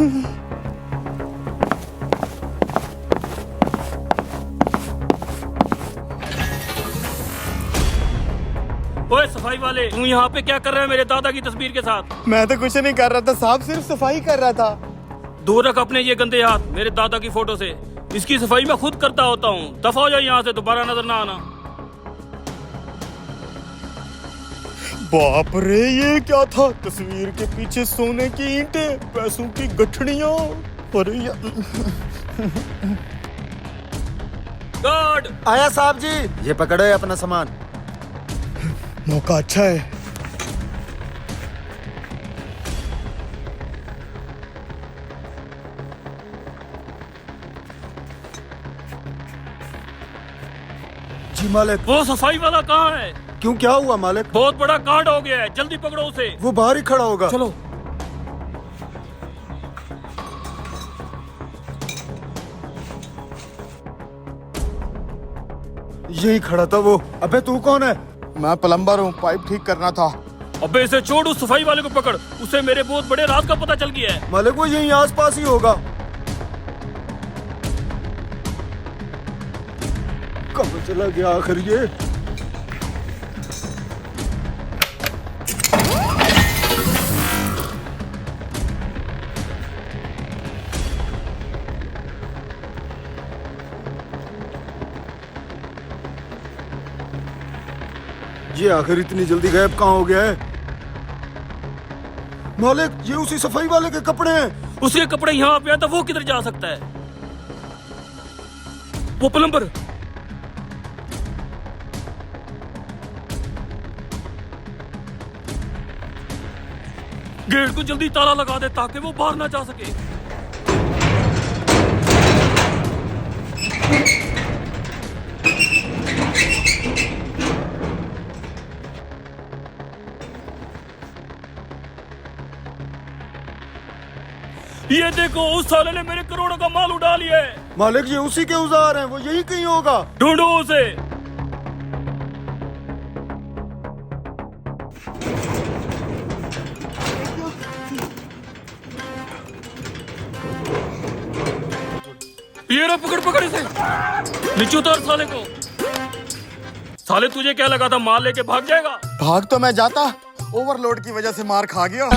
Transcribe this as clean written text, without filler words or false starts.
ओए सफाई वाले, तू यहाँ पे क्या कर रहा है मेरे दादा की तस्वीर के साथ? मैं तो कुछ नहीं कर रहा था साहब, सिर्फ सफाई कर रहा था। दूर रख अपने ये गंदे हाथ मेरे दादा की फोटो से। इसकी सफाई मैं खुद करता होता हूँ। दफा हो जाए यहाँ से, दोबारा नजर ना आना। बाप रे, ये क्या था? तस्वीर के पीछे सोने की ईंटें, पैसों की गठड़ियां। अरे गार्ड आया साहब जी, ये पकड़ो अपना सामान। मौका अच्छा है। जी मालिक। वो सफाई वाला कहाँ है? क्यों, क्या हुआ मालिक? बहुत बड़ा कांड हो गया है, जल्दी पकड़ो उसे। वो बाहर ही खड़ा होगा। चलो। यही खड़ा था वो। अबे तू कौन है? मैं प्लम्बर हूँ, पाइप ठीक करना था। अबे इसे छोड़, उस सफाई वाले को पकड़। उसे मेरे बहुत बड़े राज का पता चल गया है। मालिक वो यहीं आसपास ही होगा। कब चला गया आखिर ये? ये आखिर इतनी जल्दी गायब कहाँ हो गया है? मालिक ये उसी सफाई वाले के कपड़े हैं। उसके कपड़े यहाँ पे आए तो वो किधर जा सकता है? वो प्लम्बर। गेट को जल्दी ताला लगा दे ताकि वो बाहर ना जा सके। ये देखो, उस साले ने मेरे करोड़ों का माल उड़ा लिया है। मालिक ये उसी के औजार हैं, वो यही कहीं होगा। ढूंढो उसे। ये रहा, पकड़ पकड़ इसे। नीचे उतार साले को। साले तुझे क्या लगा था माल लेके भाग जाएगा? भाग तो मैं जाता, ओवरलोड की वजह से मार खा गया।